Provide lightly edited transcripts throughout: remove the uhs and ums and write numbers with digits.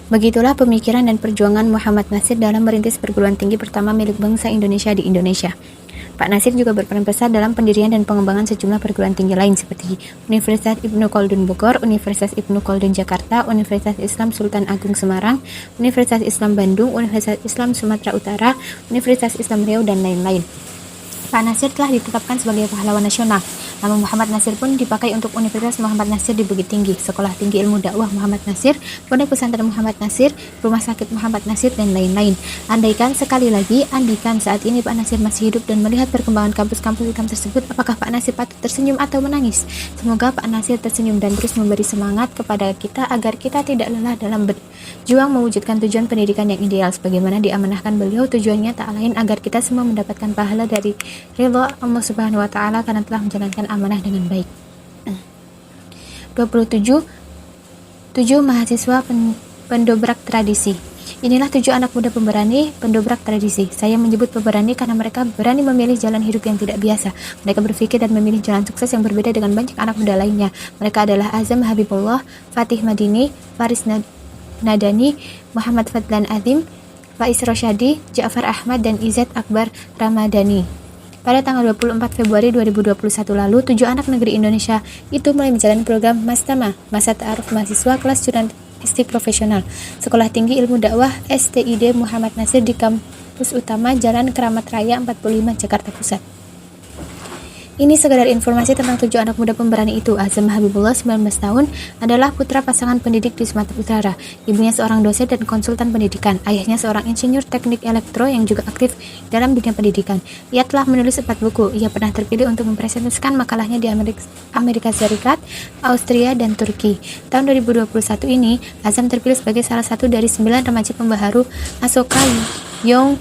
Begitulah pemikiran dan perjuangan Muhammad Nasir dalam merintis perguruan tinggi pertama milik bangsa Indonesia di Indonesia. Pak Nasir juga berperan besar dalam pendirian dan pengembangan sejumlah perguruan tinggi lain seperti Universitas Ibnu Khaldun Bogor, Universitas Ibnu Khaldun Jakarta, Universitas Islam Sultan Agung Semarang, Universitas Islam Bandung, Universitas Islam Sumatera Utara, Universitas Islam Riau, dan lain-lain. Pak Nasir telah ditetapkan sebagai pahlawan nasional. Nama Muhammad Nasir pun dipakai untuk Universitas Muhammad Nasir di Bukit Tinggi, Sekolah Tinggi Ilmu Dakwah Muhammad Nasir, Pondok Pesantren Muhammad Nasir, Rumah Sakit Muhammad Nasir, dan lain-lain. Andaikan saat ini Pak Nasir masih hidup dan melihat perkembangan kampus-kampus Islam tersebut, apakah Pak Nasir patut tersenyum atau menangis? Semoga Pak Nasir tersenyum dan terus memberi semangat kepada kita agar kita tidak lelah dalam berjuang mewujudkan tujuan pendidikan yang ideal. Sebagaimana diamanahkan beliau, tujuannya tak lain agar kita semua mendapatkan pahala dari ridha Allah Subhanahu wa Ta'ala karena telah menjalankan amanah dengan baik. 27 mahasiswa pendobrak tradisi. Inilah 7 anak muda pemberani pendobrak tradisi. Saya menyebut pemberani karena mereka berani memilih jalan hidup yang tidak biasa. Mereka berpikir dan memilih jalan sukses yang berbeda dengan banyak anak muda lainnya. Mereka adalah Azam Habibullah, Fatih Madini, Faris Nadani, Muhammad Fadlan Azim, Faiz Rosyadi, Ja'far Ahmad, dan Izzat Akbar Ramadhani. Pada tanggal 24 Februari 2021 lalu, 7 anak negeri Indonesia itu mulai menjalani program Mastama, Masa Ta'aruf Mahasiswa Kelas Jurnalistik Profesional, Sekolah Tinggi Ilmu Dakwah STID Muhammad Nasir di kampus utama Jalan Keramat Raya 45, Jakarta Pusat. Ini sekedar informasi tentang 7 anak muda pemberani itu. Azam Habibullah, 19 tahun, adalah putra pasangan pendidik di Sumatera Utara. Ibunya seorang dosen dan konsultan pendidikan. Ayahnya seorang insinyur teknik elektro yang juga aktif dalam dunia pendidikan. Ia telah menulis 4 buku. Ia pernah terpilih untuk mempresentasikan makalahnya di Amerika Serikat, Austria, dan Turki. Tahun 2021 ini, Azam terpilih sebagai salah satu dari 9 remaja pembaharu Asoka Young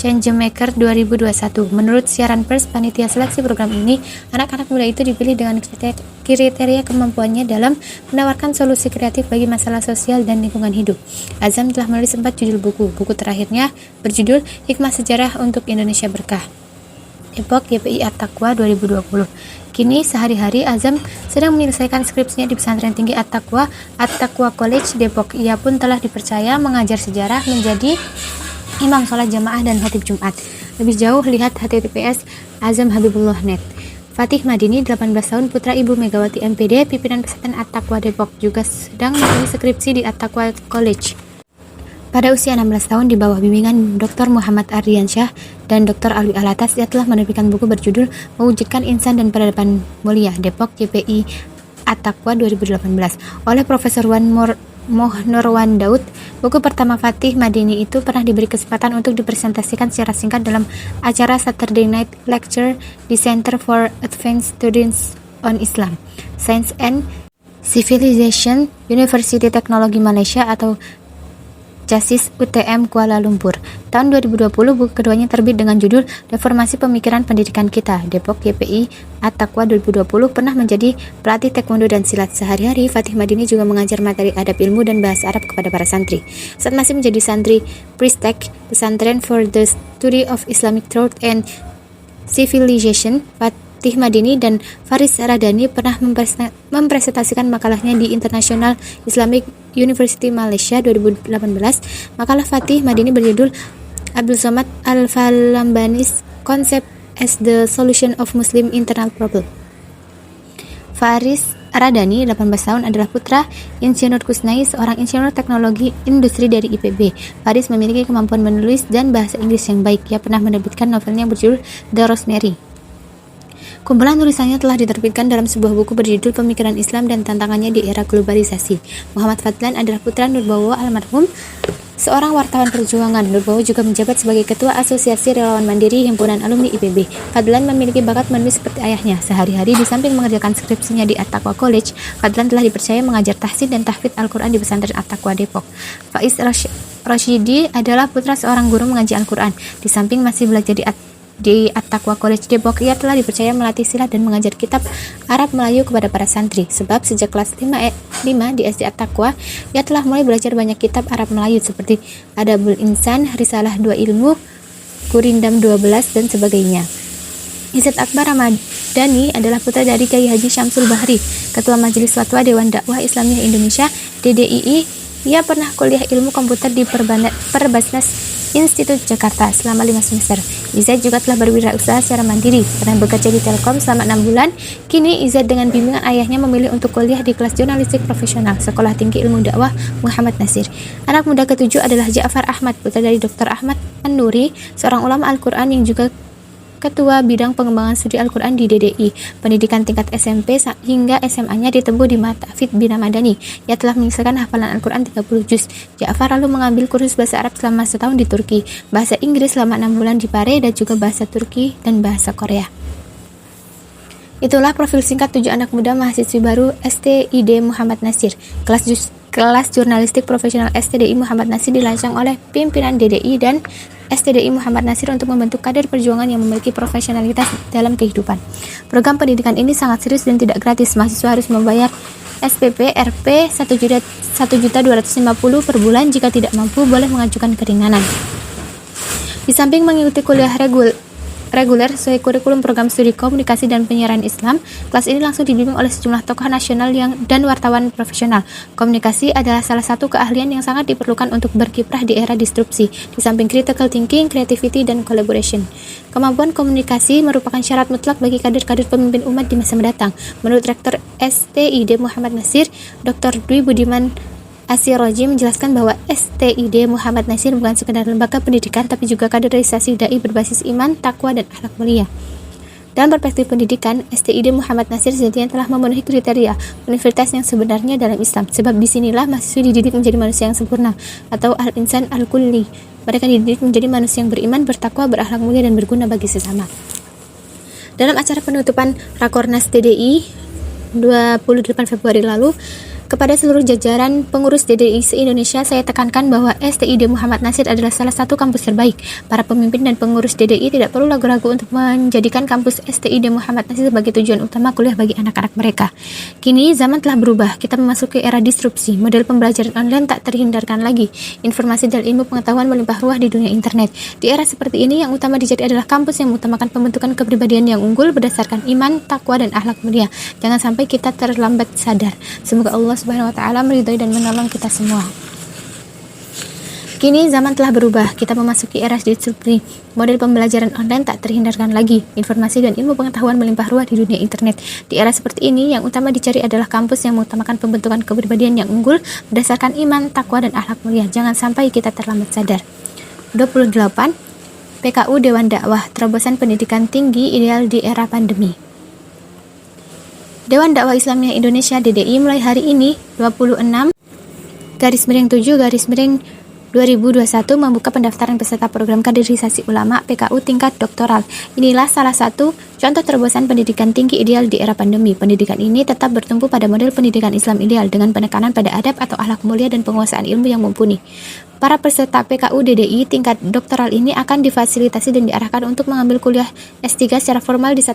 Changemaker 2021. Menurut siaran pers, panitia seleksi program ini, anak-anak muda itu dipilih dengan kriteria kemampuannya dalam menawarkan solusi kreatif bagi masalah sosial dan lingkungan hidup. Azam telah menulis 4 judul buku. Buku terakhirnya berjudul Hikmah Sejarah untuk Indonesia Berkah. Depok, YPI At-Taqwa 2020. Kini sehari-hari Azam sedang menyelesaikan skripsinya di Pesantren Tinggi At-Taqwa College Depok. Ia pun telah dipercaya mengajar sejarah, menjadi imam sholat jamaah dan khatib Jumat. Lebih jauh, lihat https azamhabibullah.net. Fatih Madini, 18 tahun, putra Ibu Megawati MPD, pimpinan pesantren At-Taqwa Depok, juga sedang menulis skripsi di At-Taqwa College. Pada usia 16 tahun, di bawah bimbingan Dr. Muhammad Ardiansyah dan Dr. Alwi Alatas, ia telah menerbitkan buku berjudul Mewujudkan Insan dan Peradaban Mulia, Depok, YPI At-Taqwa 2018, oleh Profesor Nurwan Daud. Buku pertama Fatih Madini itu pernah diberi kesempatan untuk dipresentasikan secara singkat dalam acara Saturday Night Lecture di Center for Advanced Studies on Islam, Science and Civilization, University Teknologi Malaysia atau CASIS UTM Kuala Lumpur. Tahun 2020, buku keduanya terbit dengan judul Reformasi Pemikiran Pendidikan Kita, Depok, YPI At-Taqwa 2020. Pernah menjadi pelatih taekwondo dan silat. Sehari-hari, Fatih Madini juga mengajar materi adab ilmu dan bahasa Arab kepada para santri. Saat masih menjadi santri Pristek, Pesantren for the Study of Islamic Thought and Civilization, Fatih Madini dan Faris Radani pernah mempresentasikan makalahnya di International Islamic University Malaysia 2018. Makalah Fatih Madini berjudul Abdul Somad Al-Falambani's Concept as the Solution of Muslim Internal Problem. Faris Radani, 18 tahun, adalah putra Insinyur Kusnai, seorang insinyur teknologi industri dari IPB. Faris memiliki kemampuan menulis dan bahasa Inggris yang baik. Ia pernah menerbitkan novelnya berjudul The Rosemary. Kumpulan tulisannya telah diterbitkan dalam sebuah buku berjudul Pemikiran Islam dan Tantangannya di Era Globalisasi. Muhammad Fadlan adalah putra Nurbawo almarhum, seorang wartawan perjuangan. Nurbawo juga menjabat sebagai Ketua Asosiasi Relawan Mandiri Himpunan Alumni IPB. Fadlan memiliki bakat menulis seperti ayahnya. Sehari-hari di samping mengerjakan skripsinya di At-Taqwa College, Fadlan telah dipercaya mengajar tahsin dan tahfidz Al-Quran di pesantren At-Taqwa Depok. Faiz Rosyadi adalah putra seorang guru mengaji Al-Quran. Di samping masih belajar di At-Taqwa College Depok, ia telah dipercaya melatih silat dan mengajar kitab Arab Melayu kepada para santri. Sebab sejak kelas 5 di SD At-Taqwa, ia telah mulai belajar banyak kitab Arab Melayu seperti Adabul Insan, Risalah 2 Ilmu, Gurindam 12, dan sebagainya. Izzat Akbar Ramadhani adalah putra dari Kiai Haji Syamsul Bahri, Ketua Majelis Fatwa Dewan Dakwah Islamiyah Indonesia DDII Ia pernah kuliah ilmu komputer di Perbasnas Institut Jakarta selama 5 semester. Izet juga telah berwirausaha secara mandiri, pernah bekerja di Telkom selama 6 bulan. Kini Izet dengan bimbingan ayahnya memilih untuk kuliah di kelas jurnalistik profesional Sekolah Tinggi Ilmu Dakwah Muhammad Nasir. Anak muda ketujuh adalah Ja'far Ahmad, putra dari Dr. Ahmad An-Nuri, seorang ulama Al-Quran yang juga Ketua Bidang Pengembangan Studi Al-Quran di DDI. Pendidikan tingkat SMP hingga SMA-nya ditempuh di Matafid Bina Madani. Ia telah menyelesaikan hafalan Al-Quran 30 juz. Ja'far lalu mengambil kursus bahasa Arab selama setahun di Turki, bahasa Inggris selama 6 bulan di Pare, dan juga bahasa Turki dan bahasa Korea. Itulah profil singkat 7 anak muda mahasiswi baru STID Muhammad Nasir. Kelas jurnalistik profesional STDI Muhammad Nasir dirancang oleh pimpinan DDI dan STDI Muhammad Nasir untuk membentuk kader perjuangan yang memiliki profesionalitas dalam kehidupan. Program pendidikan ini sangat serius dan tidak gratis. Mahasiswa harus membayar SPP RP 1.250.000 per bulan. Jika tidak mampu, boleh mengajukan keringanan. Di samping mengikuti kuliah reguler sesuai kurikulum program studi komunikasi dan penyiaran Islam, kelas ini langsung dibimbing oleh sejumlah tokoh nasional dan wartawan profesional. Komunikasi adalah salah satu keahlian yang sangat diperlukan untuk berkiprah di era disrupsi, di samping critical thinking, creativity, dan collaboration. Kemampuan komunikasi merupakan syarat mutlak bagi kader-kader pemimpin umat di masa mendatang. Menurut Rektor STID Muhammad Nasir, Dr. Dwi Budiman Asiroji menjelaskan bahwa STID Muhammad Nasir bukan sekedar lembaga pendidikan, tapi juga kaderisasi dai berbasis iman, takwa, dan akhlak mulia. Dalam perspektif pendidikan, STID Muhammad Nasir sejatinya telah memenuhi kriteria universitas yang sebenarnya dalam Islam, sebab disinilah mahasiswa dididik menjadi manusia yang sempurna, atau al-insan al-kulli. Mereka dididik menjadi manusia yang beriman, bertakwa, berakhlak mulia, dan berguna bagi sesama. Dalam acara penutupan Rakornas DDI 28 Februari lalu, kepada seluruh jajaran pengurus DDI se-Indonesia, saya tekankan bahwa STID Muhammad Nasir adalah salah satu kampus terbaik. Para pemimpin dan pengurus DDI tidak perlu ragu-ragu untuk menjadikan kampus STID Muhammad Nasir sebagai tujuan utama kuliah bagi anak-anak mereka. Kini zaman telah berubah, kita memasuki era disrupsi. Model pembelajaran online tak terhindarkan lagi. Informasi dan ilmu pengetahuan melimpah ruah di dunia internet. Di era seperti ini, yang utama dicari adalah kampus yang mengutamakan pembentukan kepribadian yang unggul berdasarkan iman, takwa, dan akhlak mulia. Jangan sampai kita terlambat sadar. Semoga Allah Subhanahu wa ta'ala meridhai dan menolong kita semua. Kini zaman telah berubah, kita memasuki era disrupsi. Model pembelajaran online tak terhindarkan lagi. Informasi dan ilmu pengetahuan melimpah ruah di dunia internet. Di era seperti ini, yang utama dicari adalah kampus yang mengutamakan pembentukan kepribadian yang unggul berdasarkan iman, takwa, dan akhlak mulia. Jangan sampai kita terlambat sadar. 28. PKU Dewan Dakwah, terobosan pendidikan tinggi ideal di era pandemi. Dewan Dakwah Islamiyah Indonesia DDI mulai hari ini 26/7/2021 membuka pendaftaran peserta program kaderisasi ulama PKU tingkat doktoral. Inilah salah satu contoh terobosan pendidikan tinggi ideal di era pandemi. Pendidikan ini tetap bertumpu pada model pendidikan Islam ideal dengan penekanan pada adab atau akhlak mulia dan penguasaan ilmu yang mumpuni. Para peserta PKU DDI tingkat doktoral ini akan difasilitasi dan diarahkan untuk mengambil kuliah S3 secara formal di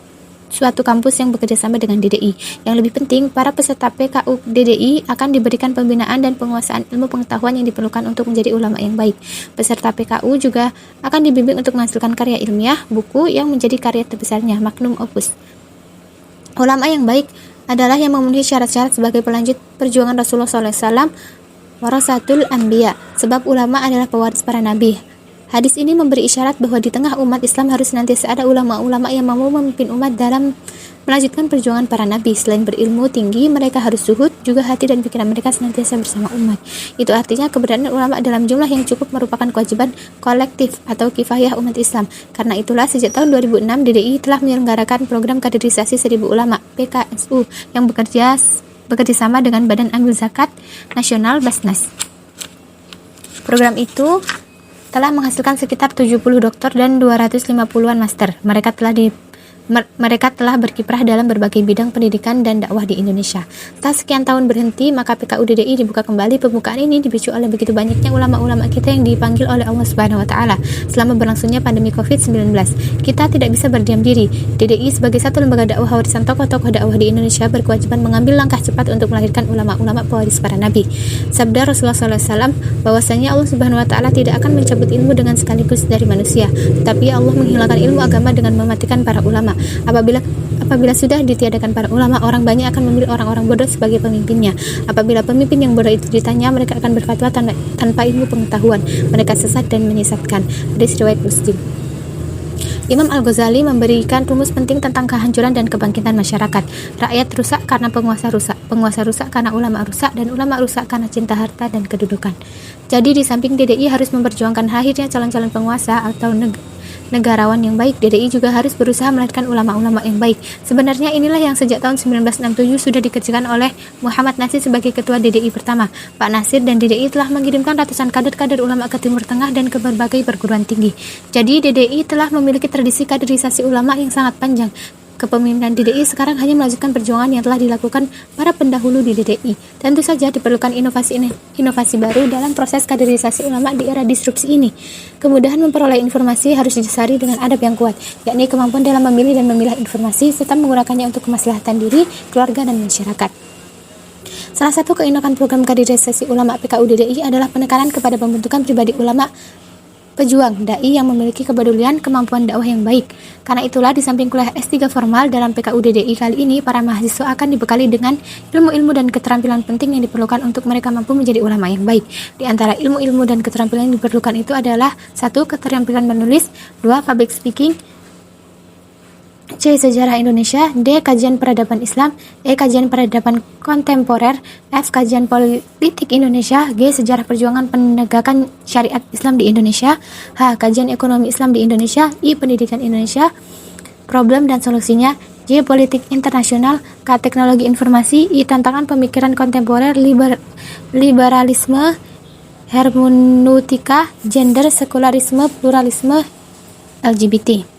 suatu kampus yang bekerja sama dengan DDI. Yang lebih penting, para peserta PKU DDI akan diberikan pembinaan dan penguasaan ilmu pengetahuan yang diperlukan untuk menjadi ulama yang baik. Peserta PKU juga akan dibimbing untuk menghasilkan karya ilmiah, buku yang menjadi karya terbesarnya, magnum opus. Ulama yang baik adalah yang memenuhi syarat-syarat sebagai pelanjut perjuangan Rasulullah SAW, warasatul anbiya, sebab ulama adalah pewaris para nabi. Hadis ini memberi isyarat bahwa di tengah umat Islam harus senantiasa ada ulama-ulama yang mampu memimpin umat dalam melanjutkan perjuangan para nabi. Selain berilmu tinggi, mereka harus zuhud, juga hati dan pikiran mereka senantiasa bersama umat. Itu artinya keberadaan ulama dalam jumlah yang cukup merupakan kewajiban kolektif atau kifayah umat Islam. Karena itulah sejak tahun 2006 DDI telah menyelenggarakan program kaderisasi 1000 ulama PKSU yang bekerja sama dengan Badan Amil Zakat Nasional Basnas. Program itu telah menghasilkan sekitar 70 doktor dan 250-an master. Mereka telah berkiprah dalam berbagai bidang pendidikan dan dakwah di Indonesia. Setelah sekian tahun berhenti, maka PKU DDI dibuka kembali. Pembukaan ini dipicu oleh begitu banyaknya ulama-ulama kita yang dipanggil oleh Allah Subhanahu wa ta'ala selama berlangsungnya pandemi COVID-19. Kita tidak bisa berdiam diri. DDI sebagai satu lembaga dakwah warisan tokoh-tokoh dakwah di Indonesia berkewajiban mengambil langkah cepat untuk melahirkan ulama-ulama pewaris para nabi. Sabda Rasulullah SAW bahwasanya Allah Subhanahu wa ta'ala tidak akan mencabut ilmu dengan sekaligus dari manusia, tetapi Allah menghilangkan ilmu agama dengan mematikan para ulama. Apabila sudah ditiadakan para ulama, orang banyak akan memilih orang-orang bodoh sebagai pemimpinnya. Apabila pemimpin yang bodoh itu ditanya, mereka akan berfatwa tanpa ilmu pengetahuan. Mereka sesat dan menyesatkan. Hadis riwayat Muslim. Imam Al-Ghazali memberikan rumus penting tentang kehancuran dan kebangkitan masyarakat. Rakyat rusak karena penguasa rusak karena ulama rusak, dan ulama rusak karena cinta harta dan kedudukan. Jadi di samping DDI harus memperjuangkan lahirnya calon-calon penguasa atau negarawan yang baik, DDI juga harus berusaha melahirkan ulama-ulama yang baik. Sebenarnya inilah yang sejak tahun 1967 sudah dikerjakan oleh Muhammad Nasir sebagai ketua DDI pertama. Pak Nasir dan DDI telah mengirimkan ratusan kader-kader ulama ke Timur Tengah dan ke berbagai perguruan tinggi. Jadi DDI telah memiliki tradisi kaderisasi ulama yang sangat panjang. Kepemimpinan DDI sekarang hanya melanjutkan perjuangan yang telah dilakukan para pendahulu di DDI. Tentu saja diperlukan inovasi baru dalam proses kaderisasi ulama di era disrupsi ini. Kemudahan memperoleh informasi harus didasari dengan adab yang kuat, yakni kemampuan dalam memilih dan memilah informasi serta menggunakannya untuk kemaslahatan diri, keluarga, dan masyarakat. Salah satu keinovasan program kaderisasi ulama PKU DDI adalah penekanan kepada pembentukan pribadi ulama pejuang dai yang memiliki kepedulian, kemampuan dakwah yang baik. Karena itulah di samping kuliah S3 formal dalam PKU DDI kali ini, para mahasiswa akan dibekali dengan ilmu-ilmu dan keterampilan penting yang diperlukan untuk mereka mampu menjadi ulama yang baik. Di antara ilmu-ilmu dan keterampilan yang diperlukan itu adalah 1. Keterampilan menulis, 2. Public speaking, C. Sejarah Indonesia, D. Kajian peradaban Islam, E. Kajian peradaban kontemporer, F. Kajian politik Indonesia, G. Sejarah perjuangan penegakan syariat Islam di Indonesia, H. Kajian ekonomi Islam di Indonesia, I. Pendidikan Indonesia, problem dan solusinya, J. Politik internasional, K. Teknologi informasi, I. Tantangan pemikiran kontemporer, liberalisme, hermeneutika, gender, sekularisme, pluralisme, LGBT.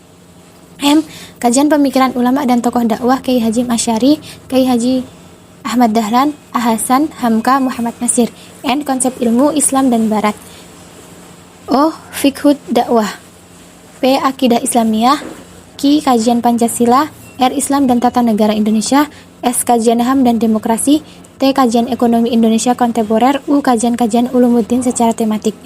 M. Kajian pemikiran ulama dan tokoh dakwah Kiai Haji Asy'ari, Kiai Haji Ahmad Dahlan, Hasan, Hamka, Muhammad Nasir. N. Konsep ilmu Islam dan Barat. O. Fiqhud dakwah. P. Akidah Islamiyah. Q. Kajian Pancasila. R. Islam dan Tata Negara Indonesia. S. Kajian HAM dan Demokrasi. T. Kajian Ekonomi Indonesia Kontemporer. U. Kajian-kajian ulumuddin secara tematik.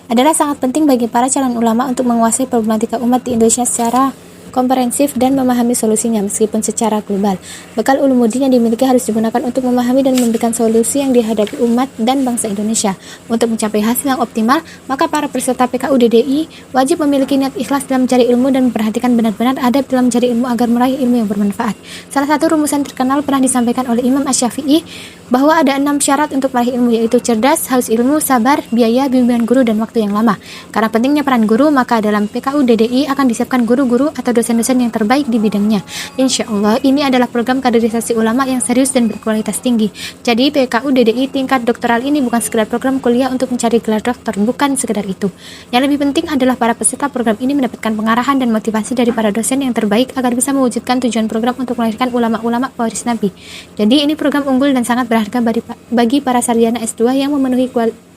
Adalah sangat penting bagi para calon ulama untuk menguasai problematika umat di Indonesia secara komprehensif dan memahami solusinya meskipun secara global. Bekal ulumuddin yang dimiliki harus digunakan untuk memahami dan memberikan solusi yang dihadapi umat dan bangsa Indonesia. Untuk mencapai hasil yang optimal, maka para peserta PKU DDI wajib memiliki niat ikhlas dalam mencari ilmu dan memperhatikan benar-benar adab dalam mencari ilmu agar meraih ilmu yang bermanfaat. Salah satu rumusan terkenal pernah disampaikan oleh Imam Asy-Syafi'i bahwa ada 6 syarat untuk meraih ilmu, yaitu cerdas, haus ilmu, sabar, biaya, bimbingan guru, dan waktu yang lama. Karena pentingnya peran guru, maka dalam PKU DDI akan disiapkan guru-guru atau dosen-dosen yang terbaik di bidangnya. Insya Allah, ini adalah program kaderisasi ulama yang serius dan berkualitas tinggi. Jadi PKU DDI tingkat doktoral ini bukan sekedar program kuliah untuk mencari gelar doktor, bukan sekedar itu. Yang lebih penting adalah para peserta program ini mendapatkan pengarahan dan motivasi dari para dosen yang terbaik agar bisa mewujudkan tujuan program untuk melahirkan ulama-ulama pewaris Nabi. Jadi ini program unggul dan sangat berharga bagi para sarjana S2 yang memenuhi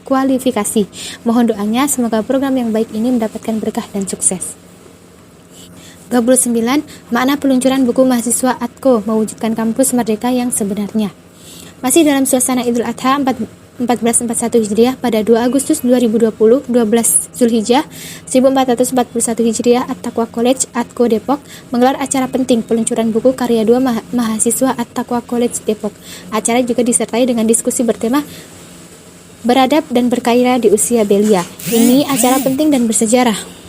kualifikasi. Mohon doanya semoga program yang baik ini mendapatkan berkah dan sukses. 29. Makna peluncuran buku mahasiswa ATKO mewujudkan kampus merdeka yang sebenarnya. Masih dalam suasana Idul Adha 1441 Hijriah pada 2 Agustus 2020, 12 Zulhijjah 1441 Hijriah, At-Taqwa College ATKO Depok menggelar acara penting peluncuran buku karya 2 mahasiswa At-Taqwa College Depok. Acara juga disertai dengan diskusi bertema beradab dan berkairah di usia belia. Ini acara penting dan bersejarah.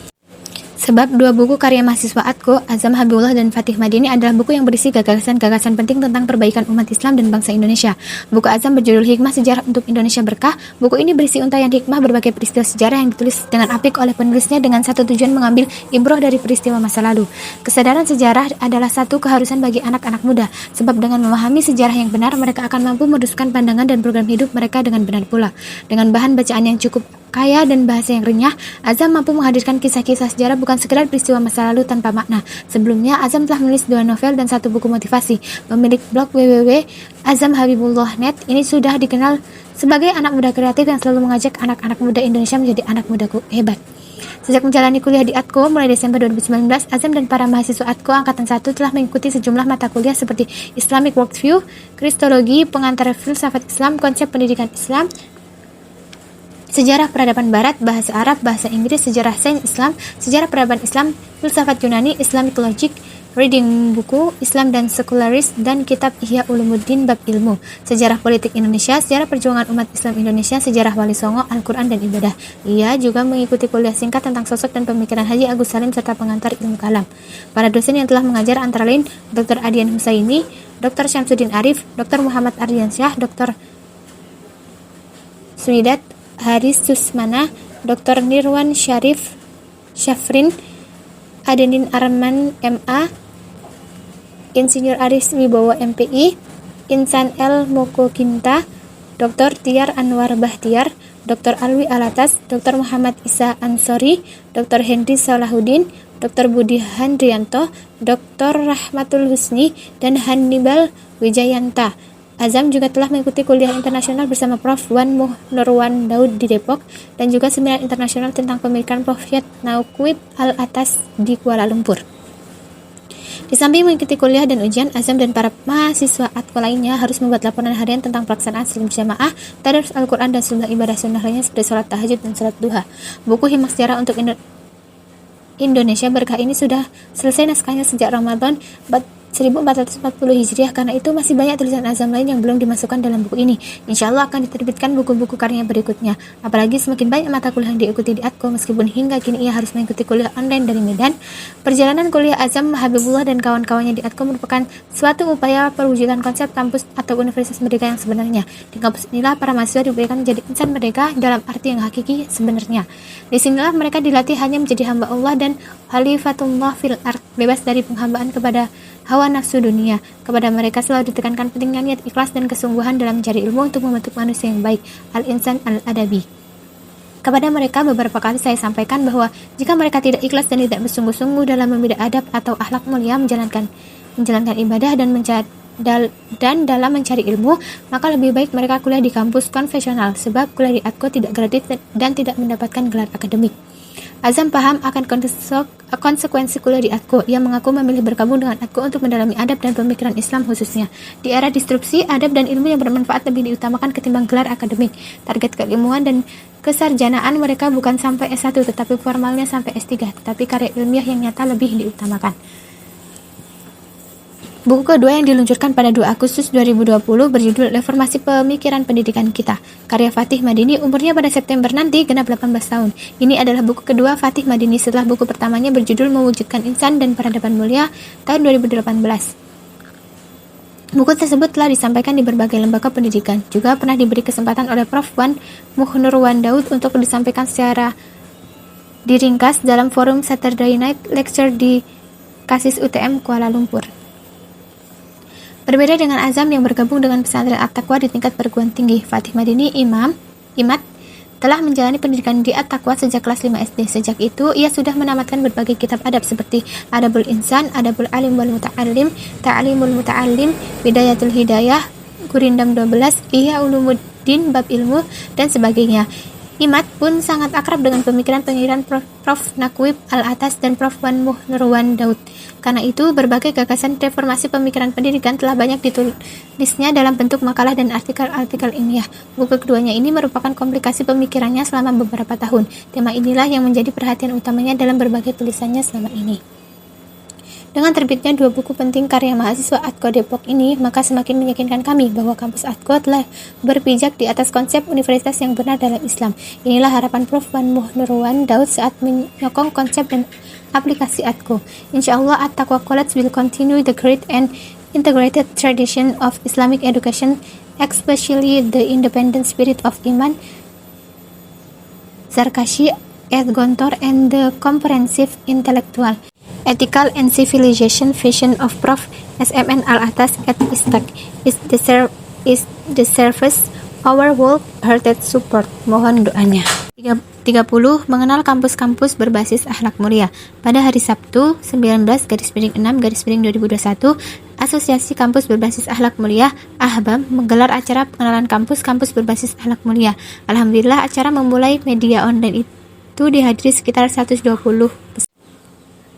Sebab 2 buku karya mahasiswa ATKO, Azam Habibullah dan Fatih Madini adalah buku yang berisi gagasan-gagasan penting tentang perbaikan umat Islam dan bangsa Indonesia. Buku Azam berjudul Hikmah Sejarah untuk Indonesia Berkah. Buku ini berisi untayan hikmah berbagai peristiwa sejarah yang ditulis dengan apik oleh penulisnya dengan satu tujuan mengambil ibroh dari peristiwa masa lalu. Kesadaran sejarah adalah satu keharusan bagi anak-anak muda, sebab dengan memahami sejarah yang benar, mereka akan mampu meneruskan pandangan dan program hidup mereka dengan benar pula. Dengan bahan bacaan yang cukup kaya dan bahasa yang renyah, Azam mampu menghadirkan kisah-kisah sejarah bukan sekedar peristiwa masa lalu tanpa makna. Sebelumnya, Azam telah menulis 2 novel dan 1 buku motivasi. Pemilik blog www.azamhabibullah.net ini sudah dikenal sebagai anak muda kreatif yang selalu mengajak anak-anak muda Indonesia menjadi anak muda hebat. Sejak menjalani kuliah di ATKO mulai Desember 2019, Azam dan para mahasiswa ATKO Angkatan 1 telah mengikuti sejumlah mata kuliah seperti Islamic Worldview, Kristologi, Pengantar Filsafat Islam, Konsep Pendidikan Islam, Sejarah Peradaban Barat, Bahasa Arab, Bahasa Inggris, Sejarah Sains Islam, Sejarah Peradaban Islam, Filsafat Yunani, Islamic Logic, Reading buku Islam dan Sekularis dan kitab Ihya Ulumuddin bab ilmu, sejarah politik Indonesia, sejarah perjuangan umat Islam Indonesia, sejarah Wali Songo, Al-Quran dan ibadah. Ia juga mengikuti kuliah singkat tentang sosok dan pemikiran Haji Agus Salim serta pengantar ilmu kalam. Para dosen yang telah mengajar antara lain Dr. Adian Husaini, Dr. Syamsuddin Arif, Dr. Muhammad Ardiansyah, Dr. Swidat Haris Susmana, Dr. Nirwan Syarif Syafrin, Adenin Arman MA, Insinyur Aris Wibowo MPI, Insan L. Moko Kinta, Dr. Tiar Anwar Bahtiar, Dr. Alwi Alatas, Dr. Muhammad Isa Ansori, Dr. Henry Salahuddin, Dr. Budi Handrianto, Dr. Rahmatul Husni, dan Hannibal Wijayanta. Azam juga telah mengikuti kuliah internasional bersama Prof. Wan Nurwan Daud di Depok dan juga seminar internasional tentang pemikiran Prof. Nauquib Al-Atas di Kuala Lumpur. Di samping mengikuti kuliah dan ujian, Azam dan para mahasiswa ATKO lainnya harus membuat laporan harian tentang pelaksanaan salat berjamaah, tadarus Al-Quran dan sejumlah ibadah sunnah lainnya seperti sholat tahajud dan sholat duha. Buku Himah Sejarah untuk Indonesia Berkah ini sudah selesai naskahnya sejak Ramadan 1440 Hijriah. Karena itu masih banyak tulisan Azam lain yang belum dimasukkan dalam buku ini. Insya Allah akan diterbitkan buku-buku karya berikutnya. Apalagi semakin banyak mata kuliah yang diikuti di ATKO, meskipun hingga kini ia harus mengikuti kuliah online dari Medan. Perjalanan kuliah Azam, Habibullah dan kawan-kawannya di ATKO merupakan suatu upaya perwujudan konsep kampus atau universitas merdeka yang sebenarnya. Di kampus inilah para mahasiswa diberikan menjadi insan merdeka dalam arti yang hakiki sebenarnya. Di sinilah mereka dilatih hanya menjadi hamba Allah dan Khalifatullah fil ard, bebas dari penghambaan kepada hawa nafsu dunia. Kepada mereka selalu ditekankan pentingnya niat ikhlas dan kesungguhan dalam mencari ilmu untuk membentuk manusia yang baik, al-insan al-adabi. Kepada mereka beberapa kali saya sampaikan bahwa jika mereka tidak ikhlas dan tidak bersungguh-sungguh dalam membidik adab atau akhlak mulia, menjalankan ibadah dan dalam mencari ilmu, maka lebih baik mereka kuliah di kampus konvensional, sebab kuliah di ATKO tidak gratis dan tidak mendapatkan gelar akademik. Azam paham akan konsekuensi kuliah di ATKO. Ia mengaku memilih bergabung dengan ATKO untuk mendalami adab dan pemikiran Islam khususnya. Di era disrupsi, adab dan ilmu yang bermanfaat lebih diutamakan ketimbang gelar akademik. Target keilmuan dan kesarjanaan mereka bukan sampai S1, tetapi formalnya sampai S3, tetapi karya ilmiah yang nyata lebih diutamakan. Buku kedua yang diluncurkan pada 2 Agustus 2020 berjudul Reformasi Pemikiran Pendidikan Kita, karya Fatih Madini. Umurnya pada September nanti genap 18 tahun. Ini adalah buku kedua Fatih Madini setelah buku pertamanya berjudul Mewujudkan Insan dan Peradaban Mulia tahun 2018. Buku tersebut telah disampaikan di berbagai lembaga pendidikan. Juga pernah diberi kesempatan oleh Prof. Wan Nurwan Daud untuk disampaikan secara diringkas dalam forum Saturday Night Lecture di Kasis UTM Kuala Lumpur. Berbeda dengan Azam yang bergabung dengan pesantren At-Taqwa di tingkat perguruan tinggi, Fatih Madini Imat telah menjalani pendidikan di At-Taqwa sejak kelas 5 SD. Sejak itu, ia sudah menamatkan berbagai kitab adab seperti Adabul Insan, Adabul Alim wal Muta'allim, Ta'alimul Muta'allim, Bidayatul Hidayah, Gurindam 12, Ihya Ulumuddin bab ilmu, dan sebagainya. Imat pun sangat akrab dengan pemikiran Prof. Nauquib Al-Atas dan Prof. Wan Nurwan Daud. Karena itu, berbagai gagasan reformasi pemikiran pendidikan telah banyak ditulisnya dalam bentuk makalah dan artikel-artikel ilmiah. Buku keduanya ini merupakan komplikasi pemikirannya selama beberapa tahun. Tema inilah yang menjadi perhatian utamanya dalam berbagai tulisannya selama ini. Dengan terbitnya 2 buku penting karya mahasiswa ATKO Depok ini, maka semakin meyakinkan kami bahwa kampus ATKO telah berpijak di atas konsep universitas yang benar dalam Islam. Inilah harapan Prof. Wan Nurwan Daud saat menyokong konsep dan aplikasi ATKO. Insyaallah At-Taqwa College will continue the great and integrated tradition of Islamic education, especially the independent spirit of Iman, Zarkashi, Ed Gontor, and the comprehensive intellectual, ethical and civilization vision of Prof. SMN Al-Atas at Istak is the service our wholehearted support. Mohon doanya. 30. Mengenal kampus-kampus berbasis akhlak mulia. Pada hari Sabtu 19/6/2021, Asosiasi Kampus Berbasis Akhlak Mulia (AHBAM) menggelar acara pengenalan kampus-kampus berbasis akhlak mulia. Alhamdulillah, acara memulai media online itu dihadiri sekitar 120 peserta.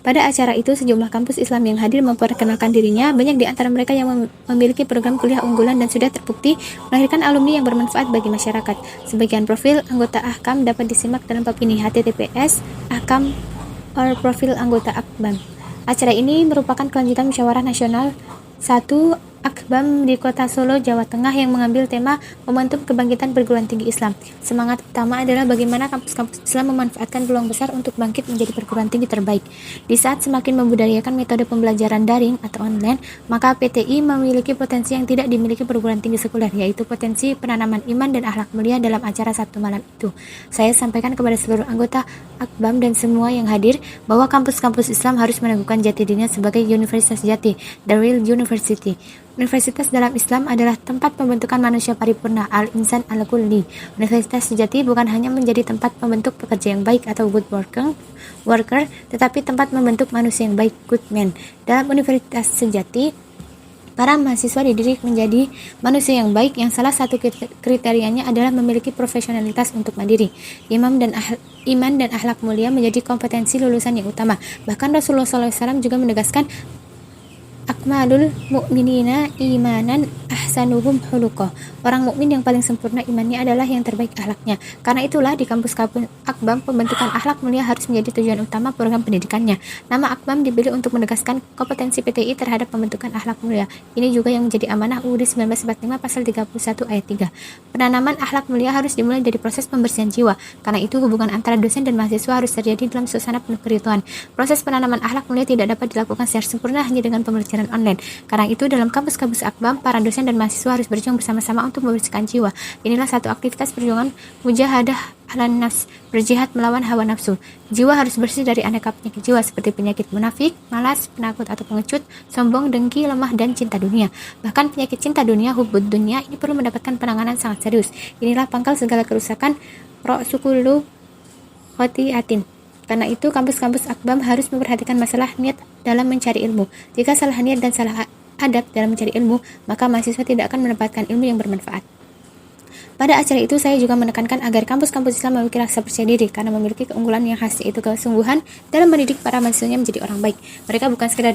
Pada acara itu, sejumlah kampus Islam yang hadir memperkenalkan dirinya. Banyak di antara mereka yang memiliki program kuliah unggulan dan sudah terbukti melahirkan alumni yang bermanfaat bagi masyarakat. Sebagian profil anggota AHKAM dapat disimak dalam bab ini, https://ahkam or profil anggota AHBAM. Acara ini merupakan kelanjutan musyawarah nasional 1 Akbam di Kota Solo, Jawa Tengah yang mengambil tema Momentum Kebangkitan Perguruan Tinggi Islam. Semangat utama adalah bagaimana kampus-kampus Islam memanfaatkan peluang besar untuk bangkit menjadi perguruan tinggi terbaik. Di saat semakin membudayakan metode pembelajaran daring atau online, maka PTI memiliki potensi yang tidak dimiliki perguruan tinggi sekuler, yaitu potensi penanaman iman dan akhlak mulia dalam acara Sabtu malam itu. Saya sampaikan kepada seluruh anggota Akbam dan semua yang hadir bahwa kampus-kampus Islam harus meneguhkan jati dirinya sebagai universitas sejati, the real university. Universitas dalam Islam adalah tempat pembentukan manusia paripurna, al-insan al-kulli. Universitas sejati bukan hanya menjadi tempat pembentuk pekerja yang baik atau good worker, tetapi tempat membentuk manusia yang baik, good man. Dalam universitas sejati, para mahasiswa dididik menjadi manusia yang baik yang salah satu kriterianya adalah memiliki profesionalitas untuk mandiri. Iman dan akhlak mulia menjadi kompetensi lulusan yang utama. Bahkan Rasulullah SAW juga menegaskan akmalul mu'minina imanan ahsanuhum khuluqah. Orang mukmin yang paling sempurna imannya adalah yang terbaik akhlaknya. Karena itulah di kampus-kampus Akbam pembentukan akhlak mulia harus menjadi tujuan utama program pendidikannya. Nama Akbam dipilih untuk menegaskan kompetensi PTI terhadap pembentukan akhlak mulia. Ini juga yang menjadi amanah UUD 1945 pasal 31 ayat 3. Penanaman akhlak mulia harus dimulai dari proses pembersihan jiwa. Karena itu hubungan antara dosen dan mahasiswa harus terjadi dalam suasana penuh keriduan. Proses penanaman akhlak mulia tidak dapat dilakukan secara sempurna hanya dengan pembelajaran online. Karena itu dalam kampus-kampus Akbam, para dosen dan mahasiswa harus berjuang bersama-sama untuk membersihkan jiwa. Inilah satu aktivitas perjuangan mujahadah ahlan nafs, berjihad melawan hawa nafsu. Jiwa harus bersih dari aneka penyakit jiwa seperti penyakit munafik, malas, penakut atau pengecut, sombong, dengki, lemah, dan cinta dunia. Bahkan penyakit cinta dunia, hubbud dunia, ini perlu mendapatkan penanganan sangat serius. Inilah pangkal segala kerusakan, ra'sukulu khotiatin. Karena itu, kampus-kampus Akbam harus memperhatikan masalah niat dalam mencari ilmu. Jika salah niat dan salah adab dalam mencari ilmu, maka mahasiswa tidak akan mendapatkan ilmu yang bermanfaat. Pada acara itu, saya juga menekankan agar kampus-kampus Islam memiliki rasa percaya diri karena memiliki keunggulan yang khas, yaitu kesungguhan dalam mendidik para mahasiswanya menjadi orang baik. Mereka bukan sekedar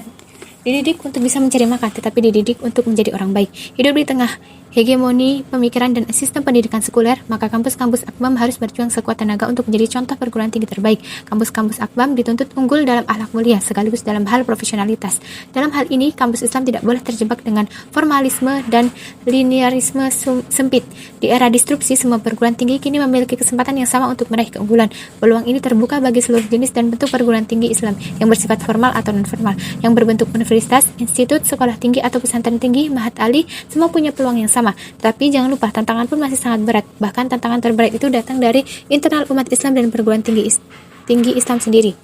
dididik untuk bisa mencari makan, tetapi dididik untuk menjadi orang baik. Hidup di tengah hegemoni pemikiran dan sistem pendidikan sekuler, maka kampus-kampus Akbam harus berjuang sekuat tenaga untuk menjadi contoh perguruan tinggi terbaik. Kampus-kampus Akbam dituntut unggul dalam akhlak mulia sekaligus dalam hal profesionalitas. Dalam hal ini, kampus Islam tidak boleh terjebak dengan formalisme dan linearisme sempit. Di era disrupsi, semua perguruan tinggi kini memiliki kesempatan yang sama untuk meraih keunggulan. Peluang ini terbuka bagi seluruh jenis dan bentuk perguruan tinggi Islam yang bersifat formal atau non-formal, yang berbentuk universitas, institut, sekolah tinggi atau pesantren tinggi, mahat ali, semua punya peluang yang sama. Tapi jangan lupa, tantangan pun masih sangat berat. Bahkan tantangan terberat itu datang dari internal umat Islam dan perguruan tinggi Islam sendiri.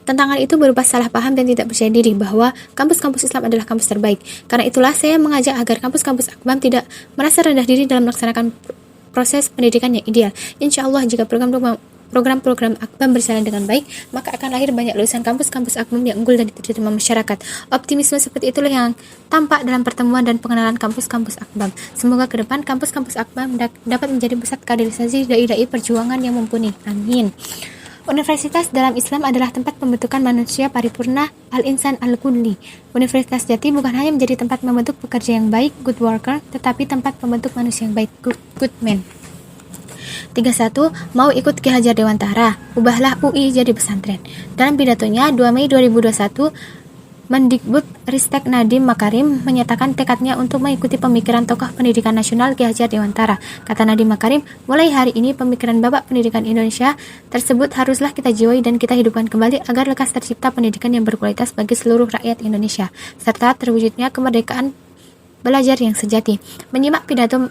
Tantangan itu berupa salah paham dan tidak percaya diri bahwa kampus-kampus Islam adalah kampus terbaik. Karena itulah saya mengajak agar kampus-kampus Akbam tidak merasa rendah diri dalam melaksanakan proses pendidikan yang ideal. Insya Allah, jika program-program Akbam berjalan dengan baik, maka akan lahir banyak lulusan kampus-kampus Akbam yang unggul dan diterima masyarakat. Optimisme seperti itulah yang tampak dalam pertemuan dan pengenalan kampus-kampus Akbam. Semoga ke depan kampus-kampus Akbam dapat menjadi pusat kaderisasi dai-dai perjuangan yang mumpuni. Amin. Universitas dalam Islam adalah tempat pembentukan manusia paripurna, al-insan al-kulli. Universitas jati bukan hanya menjadi tempat membentuk pekerja yang baik, good worker, tetapi tempat pembentuk manusia yang baik, good man. 31. Mau ikut Ki Hajar Dewantara, ubahlah UI jadi pesantren. Dalam pidatonya 2 Mei 2021, Mendikbud Ristek Nadiem Makarim menyatakan tekadnya untuk mengikuti pemikiran tokoh pendidikan nasional Ki Hajar Dewantara. Kata Nadiem Makarim, mulai hari ini pemikiran Bapak Pendidikan Indonesia tersebut haruslah kita jiwai dan kita hidupkan kembali agar lekas tercipta pendidikan yang berkualitas bagi seluruh rakyat Indonesia, serta terwujudnya kemerdekaan belajar yang sejati. Menyimak pidato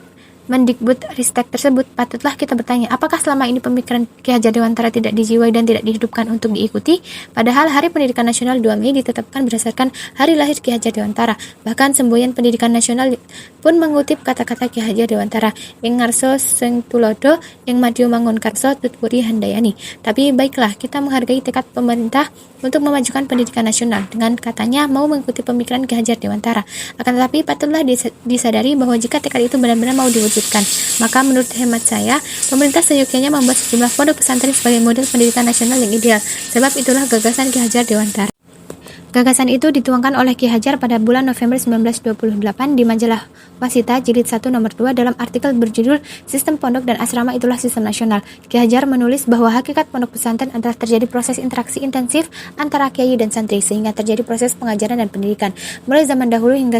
Mendikbud Ristek tersebut, patutlah kita bertanya, apakah selama ini pemikiran Ki Hajar Dewantara tidak dijiwai dan tidak dihidupkan untuk diikuti? Padahal Hari Pendidikan Nasional 2 Mei ditetapkan berdasarkan hari lahir Ki Hajar Dewantara. Bahkan semboyan Pendidikan Nasional pun mengutip kata-kata Ki Hajar Dewantara, ing ngarso sing tulodo, ing madya mangun karso tutpuri handayani. Tapi baiklah, kita menghargai tekad pemerintah untuk memajukan pendidikan nasional dengan katanya mau mengikuti pemikiran Ki Hajar Dewantara. Akan tetapi patutlah disadari bahwa jika tekad itu benar-benar mau diwujudkan, maka menurut hemat saya, pemerintah seyogyanya membuat sejumlah pondok pesantren sebagai model pendidikan nasional yang ideal. Sebab itulah gagasan Ki Hajar Dewantara. Gagasan itu dituangkan oleh Ki Hajar pada bulan November 1928 di majalah Wasita Jilid 1 nomor 2 dalam artikel berjudul Sistem Pondok dan Asrama Itulah Sistem Nasional. Ki Hajar menulis bahwa hakikat pondok pesantren adalah terjadi proses interaksi intensif antara kiai dan santri sehingga terjadi proses pengajaran dan pendidikan. Mulai zaman dahulu hingga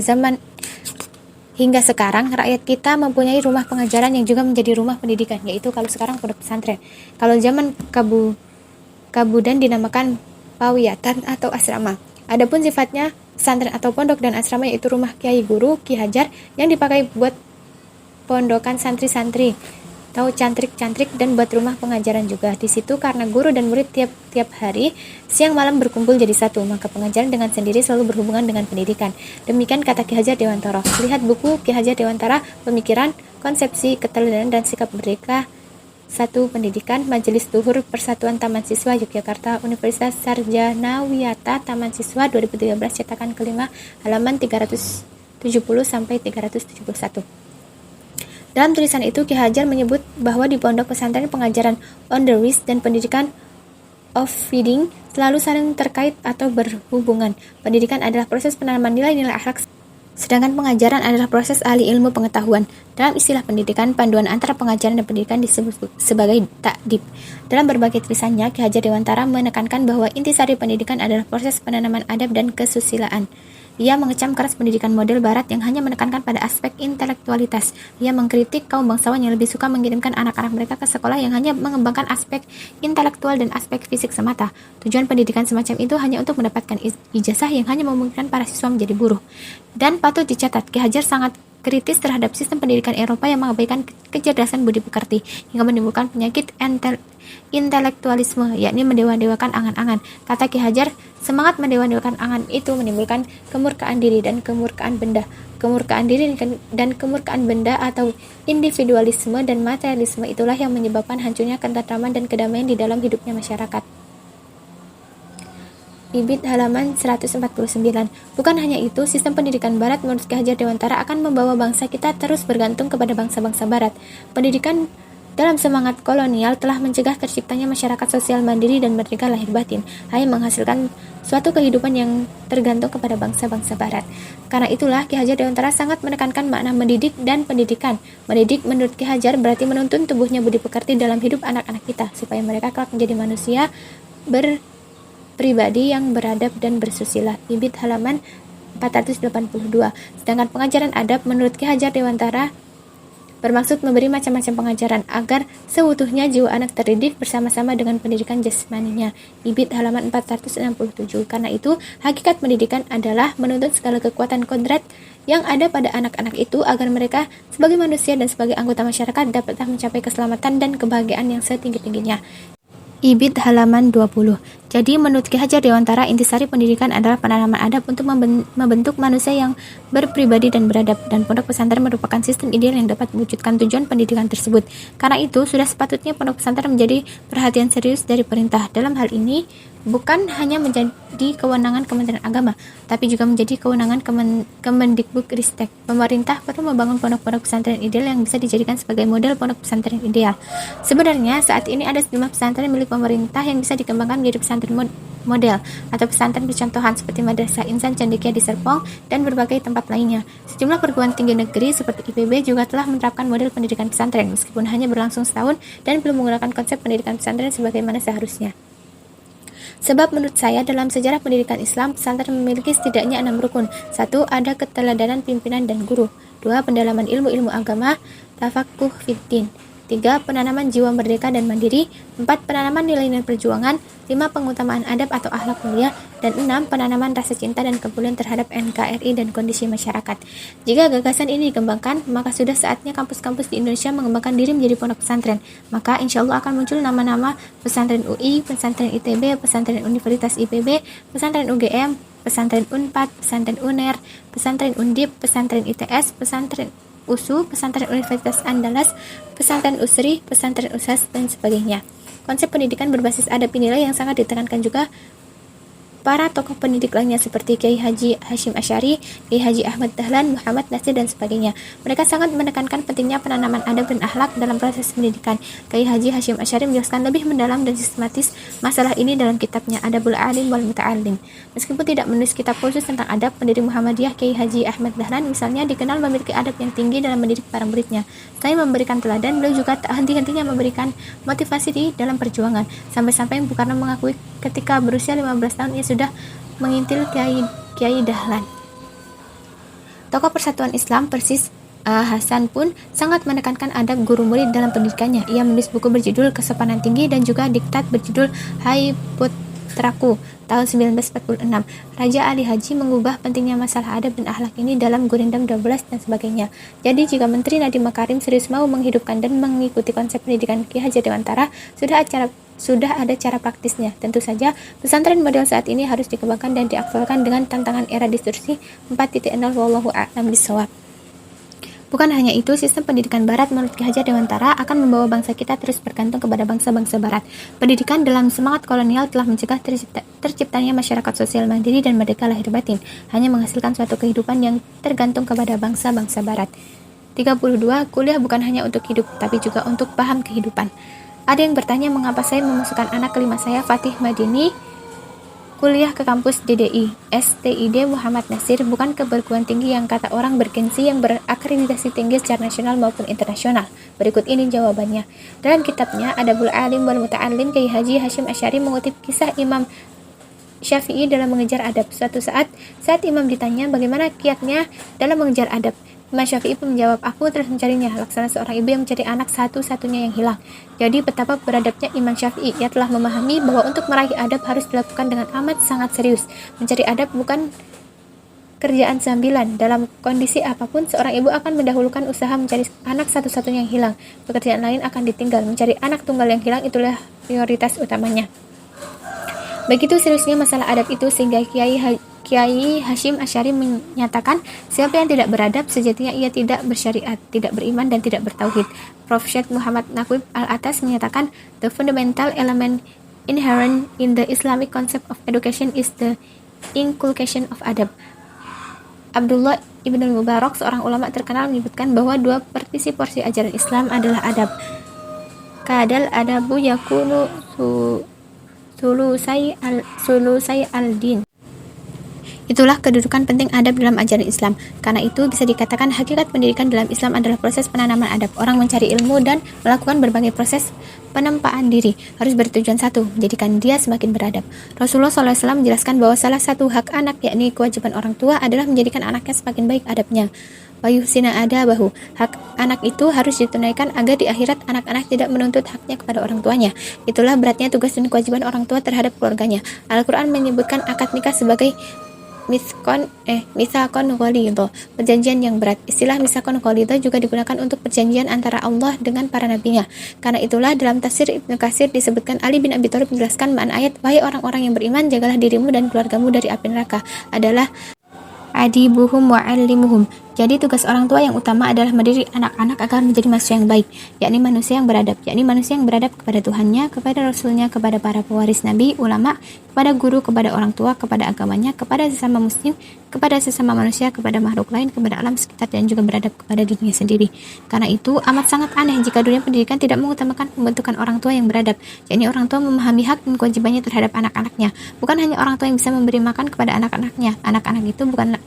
sekarang, rakyat kita mempunyai rumah pengajaran yang juga menjadi rumah pendidikan, yaitu kalau sekarang pondok pesantren. Kalau zaman Kabudan dinamakan pawiyatan atau asrama. Adapun sifatnya pesantren atau pondok dan asrama yaitu rumah kiai guru Ki Hajar yang dipakai buat pondokan santri-santri atau cantrik-cantrik dan buat rumah pengajaran juga. Di situ karena guru dan murid tiap hari siang malam berkumpul jadi satu, maka pengajaran dengan sendiri selalu berhubungan dengan pendidikan. Demikian kata Ki Hajar Dewantara. Lihat buku Ki Hajar Dewantara, Pemikiran, Konsepsi, Keteladanan dan Sikap Merdeka 1. Pendidikan, Majelis Luhur Persatuan Taman Siswa Yogyakarta, Universitas Sarjana Wiyata Taman Siswa 2013 cetakan kelima halaman 370 sampai 371. Dalam tulisan itu Ki Hajar menyebut bahwa di pondok pesantren pengajaran on the risk dan pendidikan of feeding selalu saling terkait atau berhubungan. Pendidikan adalah proses penanaman nilai-nilai akhlak, sedangkan pengajaran adalah proses ahli ilmu pengetahuan. Dalam istilah pendidikan, panduan antara pengajaran dan pendidikan disebut sebagai ta'dib. Dalam berbagai tulisannya, Ki Hajar Dewantara menekankan bahwa intisari pendidikan adalah proses penanaman adab dan kesusilaan. Ia mengecam keras pendidikan model barat yang hanya menekankan pada aspek intelektualitas. Ia mengkritik kaum bangsawan yang lebih suka mengirimkan anak-anak mereka ke sekolah yang hanya mengembangkan aspek intelektual dan aspek fisik semata. Tujuan pendidikan semacam itu hanya untuk mendapatkan ijazah yang hanya memungkinkan para siswa menjadi buruh. Dan patut dicatat, Ki Hajar sangat kritis terhadap sistem pendidikan Eropa yang mengabaikan kecerdasan budi pekerti hingga menimbulkan penyakit intelektualisme, yakni mendewa-dewakan angan-angan. Kata Ki Hajar, semangat mendewa-dewakan angan itu menimbulkan kemurkaan diri dan kemurkaan benda. Kemurkaan diri dan kemurkaan benda atau individualisme dan materialisme itulah yang menyebabkan hancurnya ketentraman dan kedamaian di dalam hidupnya masyarakat. Ibid halaman 149. Bukan hanya itu, sistem pendidikan barat menurut Ki Hajar Dewantara akan membawa bangsa kita terus bergantung kepada bangsa-bangsa barat. Pendidikan dalam semangat kolonial telah mencegah terciptanya masyarakat sosial mandiri dan merdeka lahir batin, hanya menghasilkan suatu kehidupan yang tergantung kepada bangsa-bangsa barat. Karena itulah Ki Hajar Dewantara sangat menekankan makna mendidik dan pendidikan. Mendidik menurut Ki Hajar berarti menuntun tumbuhnya budi pekerti dalam hidup anak-anak kita, supaya mereka kelak menjadi manusia pribadi yang beradab dan bersusila. Ibid halaman 482. Sedangkan pengajaran adab menurut Ki Hajar Dewantara bermaksud memberi macam-macam pengajaran agar seutuhnya jiwa anak terdidik bersama-sama dengan pendidikan jasmaninya. Ibid halaman 467. Karena itu, hakikat pendidikan adalah menuntut segala kekuatan kodrat yang ada pada anak-anak itu agar mereka sebagai manusia dan sebagai anggota masyarakat dapatlah mencapai keselamatan dan kebahagiaan yang setinggi-tingginya. Ibid halaman 20. Jadi menurut Ki Hajar Dewantara, intisari pendidikan adalah penanaman adab untuk membentuk manusia yang berpribadi dan beradab, dan pondok pesantren merupakan sistem ideal yang dapat mewujudkan tujuan pendidikan tersebut. Karena itu, sudah sepatutnya pondok pesantren menjadi perhatian serius dari pemerintah. Dalam hal ini, bukan hanya menjadi kewenangan Kementerian Agama, tapi juga menjadi kewenangan Kemendikbudristek. Pemerintah perlu membangun pondok-pondok pesantren ideal yang bisa dijadikan sebagai model pondok pesantren ideal. Sebenarnya, saat ini ada sejumlah pesantren milik pemerintah yang bisa dikembangkan menjadi pesantren model atau pesantren percontohan seperti Madrasah Insan Cendekia di Serpong dan berbagai tempat lainnya. Sejumlah perguruan tinggi negeri seperti IPB juga telah menerapkan model pendidikan pesantren meskipun hanya berlangsung setahun dan belum menggunakan konsep pendidikan pesantren sebagaimana seharusnya. Sebab menurut saya dalam sejarah pendidikan Islam, pesantren memiliki setidaknya 6 rukun. 1. Ada keteladanan pimpinan dan guru. 2. Pendalaman ilmu-ilmu agama, tafakuh fiddin. 3. Penanaman jiwa merdeka dan mandiri. 4. Penanaman nilai-nilai perjuangan. 5. Pengutamaan adab atau akhlak mulia. Dan 6. Penanaman rasa cinta dan kepedulian terhadap NKRI dan kondisi masyarakat. Jika gagasan ini dikembangkan, maka sudah saatnya kampus-kampus di Indonesia mengembangkan diri menjadi pondok pesantren. Maka insya Allah akan muncul nama-nama pesantren UI, pesantren ITB, pesantren Universitas IPB, pesantren UGM, pesantren UNPAD, pesantren UNER, pesantren UNDIP, pesantren ITS, pesantren USU, pesantren Universitas Andalas, pesantren USRI, pesantren USAS, dan sebagainya. Konsep pendidikan berbasis adab inilah yang sangat ditekankan juga para tokoh pendidik lainnya seperti Kiai Haji Hashim Asy'ari, Kiai Haji Ahmad Dahlan, Muhammad Nasir, dan sebagainya. Mereka sangat menekankan pentingnya penanaman adab dan akhlak dalam proses pendidikan. Kiai Haji Hashim Asy'ari menjelaskan lebih mendalam dan sistematis masalah ini dalam kitabnya Adabul Alim wal Muta'allim. Meskipun tidak menulis kitab khusus tentang adab, pendiri Muhammadiyah Kiai Haji Ahmad Dahlan misalnya dikenal memiliki adab yang tinggi dalam mendidik para muridnya. Selain memberikan teladan, beliau juga tak henti-hentinya memberikan motivasi di dalam perjuangan. Sampai-sampai Bung Karno mengakui ketika berusia 15 tahun ia sudah mengintil Kiai Dahlan. Tokoh Persatuan Islam Persis Hasan pun sangat menekankan adab guru murid dalam pendidikannya. Ia menulis buku berjudul Kesopanan Tinggi dan juga diktat berjudul Hai Putraku tahun 1946. Raja Ali Haji mengubah pentingnya masalah adab dan akhlak ini dalam Gurindam 12 dan sebagainya. Jadi jika Menteri Nadiem Makarim serius mau menghidupkan dan mengikuti konsep pendidikan Ki Hajar Dewantara, sudah ada cara praktisnya. Tentu saja pesantren model saat ini harus dikembangkan dan diaktualkan dengan tantangan era distorsi 4.0 wallahu a'lam bishawab. Bukan hanya itu, sistem pendidikan barat menurut Ki Hajar Dewantara akan membawa bangsa kita terus bergantung kepada bangsa-bangsa barat. Pendidikan dalam semangat kolonial telah mencegah terciptanya masyarakat sosial mandiri dan merdeka lahir batin, hanya menghasilkan suatu kehidupan yang tergantung kepada bangsa-bangsa barat. 32. Kuliah bukan hanya untuk hidup, tapi juga untuk paham kehidupan. Ada yang bertanya mengapa saya memasukkan anak kelima saya, Fatih Madini, kuliah ke kampus DDI, STID Muhammad Nasir, bukan ke perguruan tinggi yang kata orang bergengsi yang berakreditasi tinggi secara nasional maupun internasional. Berikut ini jawabannya. Dalam kitabnya Adabul Alim wal Muta'allim, Kiai Haji Hashim Asy'ari mengutip kisah Imam Syafi'i dalam mengejar adab. Suatu saat Imam ditanya bagaimana kiatnya dalam mengejar adab, Imam Syafi'i pun menjawab, aku terus mencarinya, laksana seorang ibu yang mencari anak satu-satunya yang hilang. Jadi betapa beradabnya Imam Syafi'i. Ia telah memahami bahwa untuk meraih adab harus dilakukan dengan amat sangat serius. Mencari adab bukan kerjaan sambilan. Dalam kondisi apapun, seorang ibu akan mendahulukan usaha mencari anak satu-satunya yang hilang. Pekerjaan lain akan ditinggal. Mencari anak tunggal yang hilang itulah prioritas utamanya. Begitu seriusnya masalah adab itu sehingga Kiai Hashim Asy'ari menyatakan, siapa yang tidak beradab sejatinya ia tidak bersyariat, tidak beriman, dan tidak bertauhid. Prof. Syekh Muhammad Naqib Al-Atas menyatakan, the fundamental element inherent in the Islamic concept of education is the inculcation of adab. Abdullah Ibn Mubarak, seorang ulama terkenal, menyebutkan bahwa 2/3 porsi ajaran Islam adalah adab. Kadal adabu yakunu sulusai al-din. Itulah kedudukan penting adab dalam ajaran Islam. Karena itu bisa dikatakan hakikat pendidikan dalam Islam adalah proses penanaman adab. Orang mencari ilmu dan melakukan berbagai proses penempaan diri harus bertujuan satu, menjadikan dia semakin beradab. Rasulullah SAW menjelaskan bahwa salah satu hak anak, yakni kewajiban orang tua, adalah menjadikan anaknya semakin baik adabnya. Wayuhsina adabahu. Hak anak itu harus ditunaikan agar di akhirat anak-anak tidak menuntut haknya kepada orang tuanya. Itulah beratnya tugas dan kewajiban orang tua terhadap keluarganya. Al-Quran menyebutkan akad nikah sebagai misakon ghalidho, perjanjian yang berat. Istilah misakon ghalidho juga digunakan untuk perjanjian antara Allah dengan para nabinya. Karena itulah dalam tafsir Ibnu Katsir disebutkan, Ali bin Abi Thalib menjelaskan makna ayat, wahai orang-orang yang beriman, jagalah dirimu dan keluargamu dari api neraka, adalah adibuhum wa'allimuhum. Jadi tugas orang tua yang utama adalah mendidik anak-anak agar menjadi manusia yang baik, yakni manusia yang beradab kepada Tuhannya, kepada Rasulnya, kepada para pewaris Nabi, ulama, kepada guru, kepada orang tua, kepada agamanya, kepada sesama muslim, kepada sesama manusia, kepada makhluk lain, kepada alam sekitar, dan juga beradab kepada dirinya sendiri. Karena itu amat sangat aneh jika dunia pendidikan tidak mengutamakan pembentukan orang tua yang beradab, yakni orang tua memahami hak dan kewajibannya terhadap anak-anaknya. Bukan hanya orang tua yang bisa memberi makan kepada anak-anaknya. Anak-anak itu bukanlah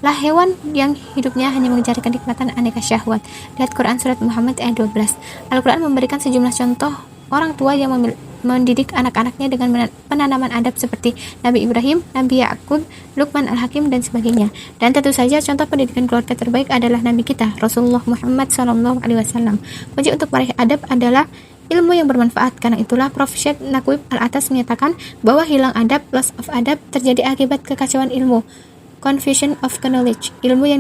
hewan yang hidupnya hanya mengejar kenikmatan aneka syahwat. Lihat Quran Surat Muhammad ayat 12. Al-Quran memberikan sejumlah contoh orang tua yang mendidik anak-anaknya dengan penanaman adab seperti Nabi Ibrahim, Nabi Yakub, Luqman Al-Hakim, dan sebagainya. Dan tentu saja contoh pendidikan keluarga terbaik adalah Nabi kita, Rasulullah Muhammad SAW. Kunci untuk meraih adab adalah ilmu yang bermanfaat. Karena itulah Prof. Syekh Naqib Al-Atas menyatakan bahwa hilang adab, loss of adab, terjadi akibat kekacauan ilmu. Confusion of knowledge. Ilmu yang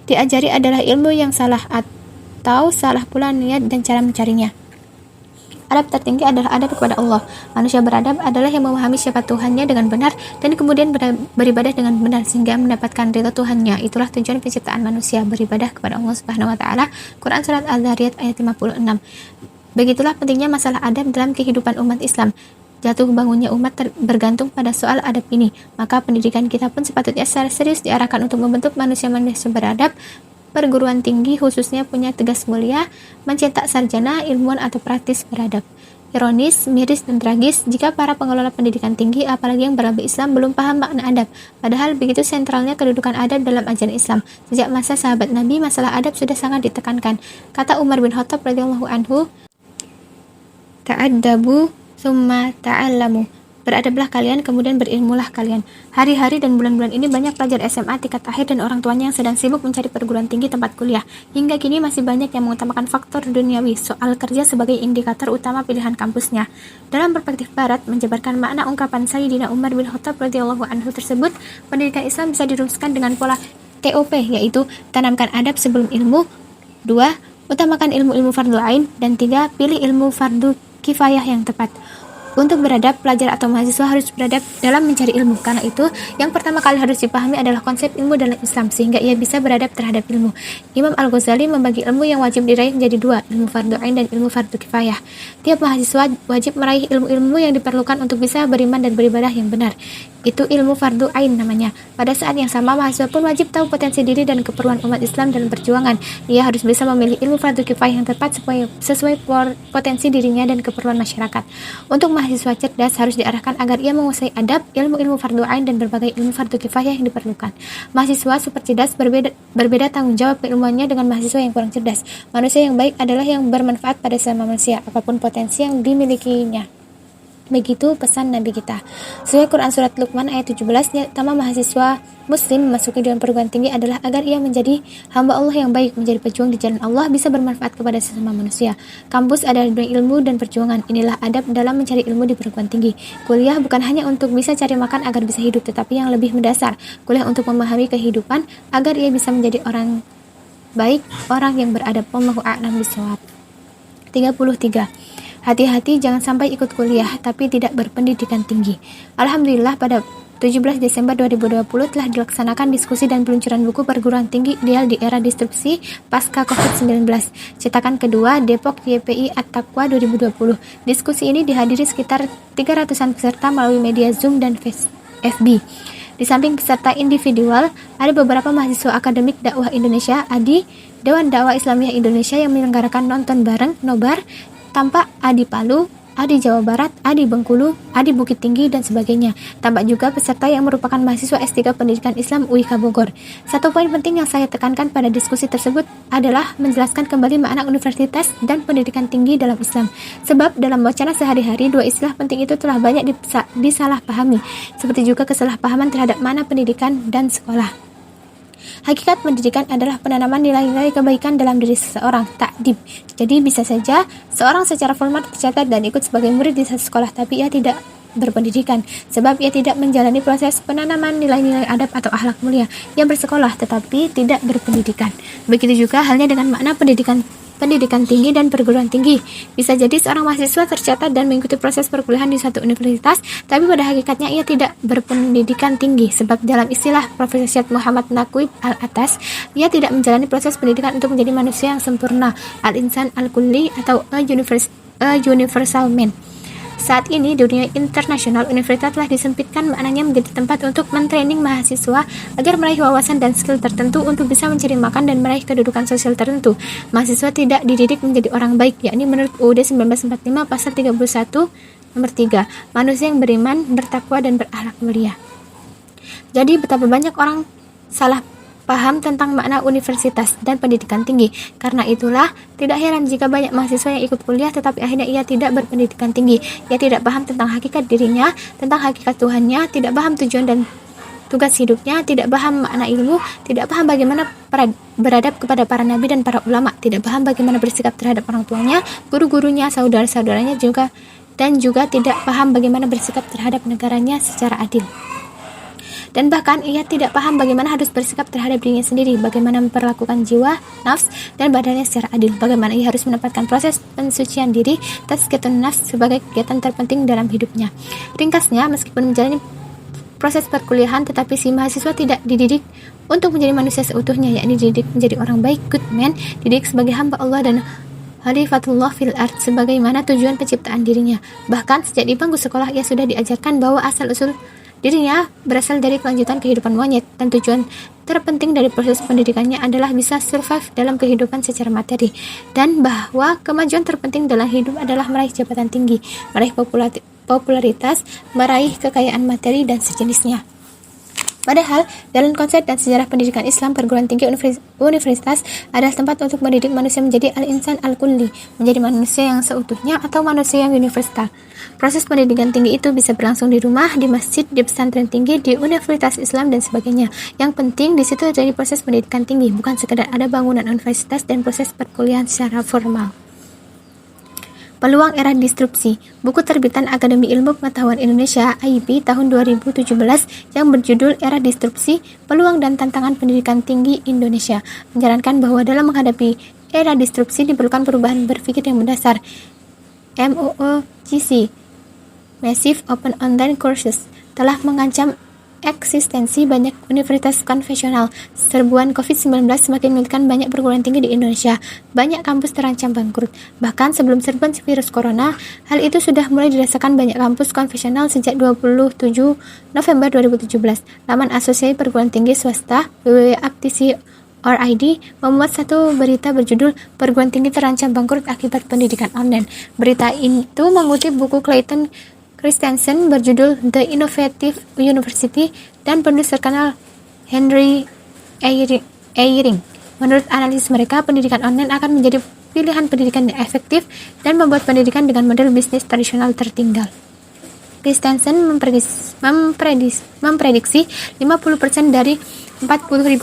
diajari adalah ilmu yang salah atau salah pula niat dan cara mencarinya. Adab tertinggi adalah adab kepada Allah. Manusia beradab adalah yang memahami siapa Tuhannya dengan benar dan kemudian beribadah dengan benar sehingga mendapatkan ridha Tuhannya. Itulah tujuan penciptaan manusia, beribadah kepada Allah Subhanahu wa taala. Quran surat Al-Dzariyat ayat 56. Begitulah pentingnya masalah adab dalam kehidupan umat Islam. Jatuh bangunnya umat bergantung pada soal adab ini. Maka pendidikan kita pun sepatutnya secara serius diarahkan untuk membentuk manusia-manusia beradab. Perguruan tinggi khususnya punya tugas mulia mencetak sarjana, ilmuwan atau praktis beradab. Ironis, miris, dan tragis jika para pengelola pendidikan tinggi, apalagi yang berlalu Islam, belum paham makna adab. Padahal begitu sentralnya kedudukan adab dalam ajaran Islam. Sejak masa sahabat Nabi, masalah adab sudah sangat ditekankan. Kata Umar bin Khattab radhiyallahu anhu, "Ta'addabu tsumma ta'allamu." Beradablah kalian, kemudian berilmulah kalian. Hari-hari dan bulan-bulan ini banyak pelajar SMA tingkat akhir dan orang tuanya yang sedang sibuk mencari perguruan tinggi tempat kuliah. Hingga kini masih banyak yang mengutamakan faktor duniawi, soal kerja sebagai indikator utama pilihan kampusnya. Dalam perspektif barat, menjabarkan makna ungkapan Sayyidina Umar bin Khattab radhiyallahu anhu tersebut, pendidikan Islam bisa dirumuskan dengan pola TOP, yaitu tanamkan adab sebelum ilmu, 2. Utamakan ilmu-ilmu fardhu ain, dan 3. Pilih ilmu fardhu kifayah yang tepat. Untuk beradab, pelajar atau mahasiswa harus beradab dalam mencari ilmu. Karena itu, yang pertama kali harus dipahami adalah konsep ilmu dalam Islam, sehingga ia bisa beradab terhadap ilmu. Imam Al-Ghazali membagi ilmu yang wajib diraih menjadi 2, ilmu fardhu ain dan ilmu fardhu kifayah. Tiap mahasiswa wajib meraih ilmu-ilmu yang diperlukan untuk bisa beriman dan beribadah yang benar. Itu ilmu fardhu ain namanya. Pada saat yang sama, mahasiswa pun wajib tahu potensi diri dan keperluan umat Islam dalam perjuangan. Ia harus bisa memilih ilmu fardhu kifayah yang tepat sesuai potensi dirinya dan keperluan masyarakat. Untuk mahasiswa cerdas harus diarahkan agar ia menguasai adab, ilmu-ilmu fardhu ain, dan berbagai ilmu fardhu kifayah yang diperlukan. Mahasiswa super cerdas berbeda tanggung jawab keilmuannya dengan mahasiswa yang kurang cerdas. Manusia yang baik adalah yang bermanfaat pada sesama manusia, apapun potensi yang dimilikinya. Begitu pesan Nabi kita. Sesuai Quran Surat Luqman ayat 17, utama mahasiswa muslim memasuki dalam perguruan tinggi adalah agar ia menjadi hamba Allah yang baik, menjadi pejuang di jalan Allah, bisa bermanfaat kepada sesama manusia. Kampus adalah dunia ilmu dan perjuangan. Inilah adab dalam mencari ilmu di perguruan tinggi. Kuliah bukan hanya untuk bisa cari makan agar bisa hidup, tetapi yang lebih mendasar, kuliah untuk memahami kehidupan agar ia bisa menjadi orang baik, orang yang beradab. Wallahu a'lam bishawab. 33. Hati-hati jangan sampai ikut kuliah tapi tidak berpendidikan tinggi. Alhamdulillah pada 17 Desember 2020 telah dilaksanakan diskusi dan peluncuran buku perguruan tinggi ideal di era disrupsi pasca COVID-19. Cetakan kedua Depok YPI At-Taqwa 2020. Diskusi ini dihadiri sekitar 300-an peserta melalui media Zoom dan FB. Di samping peserta individual, ada beberapa mahasiswa akademik dakwah Indonesia ADI, Dewan Dakwah Islamiyah Indonesia yang menyelenggarakan nonton bareng nobar tampak ADI Palu, ADI Jawa Barat, ADI Bengkulu, ADI Bukit Tinggi, dan sebagainya. Tampak juga peserta yang merupakan mahasiswa S3 Pendidikan Islam UIK Bogor. Satu poin penting yang saya tekankan pada diskusi tersebut adalah menjelaskan kembali makna universitas dan pendidikan tinggi dalam Islam. Sebab dalam wacana sehari-hari, dua istilah penting itu telah banyak disalahpahami, seperti juga kesalahpahaman terhadap makna pendidikan dan sekolah. Hakikat pendidikan adalah penanaman nilai-nilai kebaikan dalam diri seseorang, ta'dib. Jadi bisa saja seorang secara formal tercatat dan ikut sebagai murid di satu sekolah, tapi ia tidak berpendidikan, sebab ia tidak menjalani proses penanaman nilai-nilai adab atau akhlak mulia. Ia bersekolah tetapi tidak berpendidikan. Begitu juga halnya dengan makna pendidikan tinggi dan perguruan tinggi. Bisa jadi seorang mahasiswa tercatat dan mengikuti proses perkuliahan di suatu universitas, tapi pada hakikatnya ia tidak berpendidikan tinggi, sebab dalam istilah Profesor Syed Muhammad Naqib Al-Atas, ia tidak menjalani proses pendidikan untuk menjadi manusia yang sempurna, al-insan al-kulli atau a universal man. Saat ini, dunia internasional universitas telah disempitkan maknanya menjadi tempat untuk mentraining mahasiswa agar meraih wawasan dan skill tertentu untuk bisa mencari makan dan meraih kedudukan sosial tertentu. Mahasiswa tidak dididik menjadi orang baik, yakni menurut UUD 1945 pasal 31 nomor 3, manusia yang beriman, bertakwa, dan berakhlak mulia. Jadi betapa banyak orang salah paham tentang makna universitas dan pendidikan tinggi. Karena itulah, tidak heran jika banyak mahasiswa yang ikut kuliah tetapi akhirnya ia tidak berpendidikan tinggi. Ia tidak paham tentang hakikat dirinya, tentang hakikat Tuhannya, tidak paham tujuan dan tugas hidupnya, tidak paham makna ilmu, tidak paham bagaimana beradab kepada para nabi dan para ulama, tidak paham bagaimana bersikap terhadap orang tuanya, guru-gurunya, saudara-saudaranya dan juga tidak paham bagaimana bersikap terhadap negaranya secara adil. Dan bahkan ia tidak paham bagaimana harus bersikap terhadap dirinya sendiri, bagaimana memperlakukan jiwa, nafs, dan badannya secara adil, bagaimana ia harus menempatkan proses pensucian diri, tazkiyatun nafs sebagai kegiatan terpenting dalam hidupnya. Ringkasnya, meskipun menjalani proses perkuliahan, tetapi si mahasiswa tidak dididik untuk menjadi manusia seutuhnya, yakni dididik menjadi orang baik, good man, dididik sebagai hamba Allah dan Khalifatullah fil ard, sebagaimana tujuan penciptaan dirinya. Bahkan sejak di bangku sekolah ia sudah diajarkan bahwa asal-usul dirinya berasal dari kelanjutan kehidupan monyet, dan tujuan terpenting dari proses pendidikannya adalah bisa survive dalam kehidupan secara materi, dan bahwa kemajuan terpenting dalam hidup adalah meraih jabatan tinggi, meraih popularitas, meraih kekayaan materi, dan sejenisnya. Padahal, dalam konsep dan sejarah pendidikan Islam, perguruan tinggi universitas adalah tempat untuk mendidik manusia menjadi al-insan al-kulli, menjadi manusia yang seutuhnya atau manusia yang universal. Proses pendidikan tinggi itu bisa berlangsung di rumah, di masjid, di pesantren tinggi, di universitas Islam, dan sebagainya. Yang penting di situ terjadi proses pendidikan tinggi, bukan sekedar ada bangunan universitas dan proses perkuliahan secara formal. Peluang era disrupsi, buku terbitan Akademi Ilmu Pengetahuan Indonesia (AIP) tahun 2017 yang berjudul Era Disrupsi, Peluang dan Tantangan Pendidikan Tinggi Indonesia menyarankan bahwa dalam menghadapi era disrupsi diperlukan perubahan berpikir yang mendasar. MOOCC (Massive Open Online Courses) telah mengancam eksistensi banyak universitas konvensional. Serbuan COVID-19 semakin menyulitkan banyak perguruan tinggi di Indonesia. Banyak kampus terancam bangkrut. Bahkan sebelum serbuan virus corona, hal itu sudah mulai dirasakan banyak kampus konvensional sejak 27 November 2017. Laman Asosiasi Perguruan Tinggi Swasta www.aptisi.org memuat satu berita berjudul Perguruan Tinggi Terancam Bangkrut Akibat Pendidikan Online. Berita itu mengutip buku Clayton Christensen berjudul The Innovative University dan penulis terkenal Henry Eyring. Menurut analisis mereka, pendidikan online akan menjadi pilihan pendidikan yang efektif dan membuat pendidikan dengan model bisnis tradisional tertinggal. Christensen memprediksi 50% dari 40.000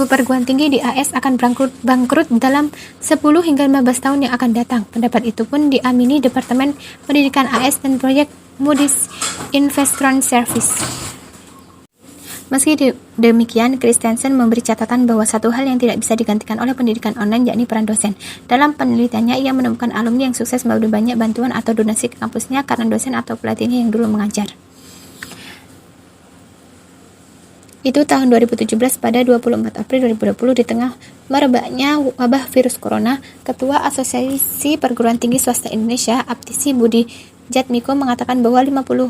perguruan tinggi di AS akan bangkrut dalam 10 hingga 15 tahun yang akan datang. Pendapat itu pun diamini Departemen Pendidikan AS dan proyek Moody's Investment Service. Meski demikian, Christensen memberi catatan bahwa satu hal yang tidak bisa digantikan oleh pendidikan online yakni peran dosen. Dalam penelitiannya, ia menemukan alumni yang sukses memberi banyak bantuan atau donasi ke kampusnya karena dosen atau pelatihnya yang dulu mengajar. Itu tahun 2017. Pada 24 April 2020, di tengah merebaknya wabah virus corona, Ketua Asosiasi Perguruan Tinggi Swasta Indonesia (APTISI) Budi Jatmiko mengatakan bahwa 50%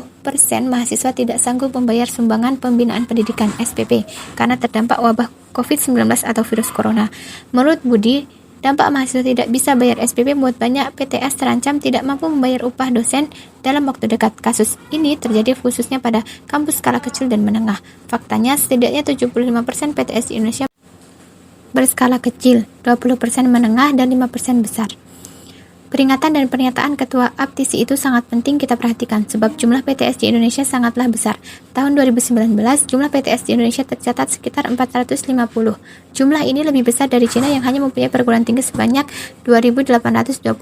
mahasiswa tidak sanggup membayar sumbangan pembinaan pendidikan (SPP) karena terdampak wabah COVID-19 atau virus corona. Menurut Budi, dampak mahasiswa tidak bisa bayar SPP membuat banyak PTS terancam tidak mampu membayar upah dosen dalam waktu dekat. Kasus ini terjadi khususnya pada kampus skala kecil dan menengah. Faktanya, setidaknya 75% PTS di Indonesia berskala kecil, 20% menengah, dan 5% besar. Peringatan dan pernyataan Ketua APTISI itu sangat penting kita perhatikan, sebab jumlah PTS di Indonesia sangatlah besar. Tahun 2019, jumlah PTS di Indonesia tercatat sekitar 450. Jumlah ini lebih besar dari China yang hanya mempunyai perguruan tinggi sebanyak 2.825.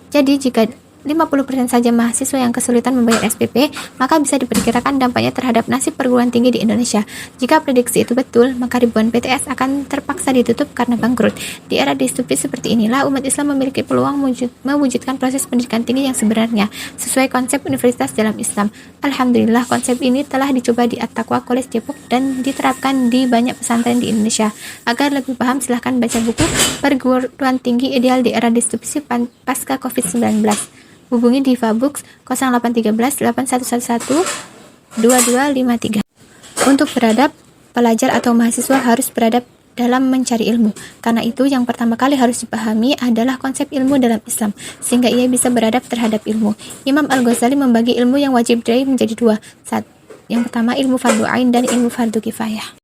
Jadi, jika 50% saja mahasiswa yang kesulitan membayar SPP, maka bisa diperkirakan dampaknya terhadap nasib perguruan tinggi di Indonesia. Jika prediksi itu betul, maka ribuan PTS akan terpaksa ditutup karena bangkrut. Di era distopis seperti inilah, umat Islam memiliki peluang mewujudkan proses pendidikan tinggi yang sebenarnya, sesuai konsep universitas dalam Islam. Alhamdulillah, konsep ini telah dicoba di At-Taqwa College Depok dan diterapkan di banyak pesantren di Indonesia. Agar lebih paham, silahkan baca buku Perguruan Tinggi Ideal di Era Distopis Pasca COVID-19. Hubungi Diva Books 0813 8111 2253. Untuk beradab, pelajar atau mahasiswa harus beradab dalam mencari ilmu. Karena itu, yang pertama kali harus dipahami adalah konsep ilmu dalam Islam, sehingga ia bisa beradab terhadap ilmu. Imam Al-Ghazali membagi ilmu yang wajib diraih menjadi dua. Yang pertama, ilmu fardu ain dan ilmu fardu kifayah.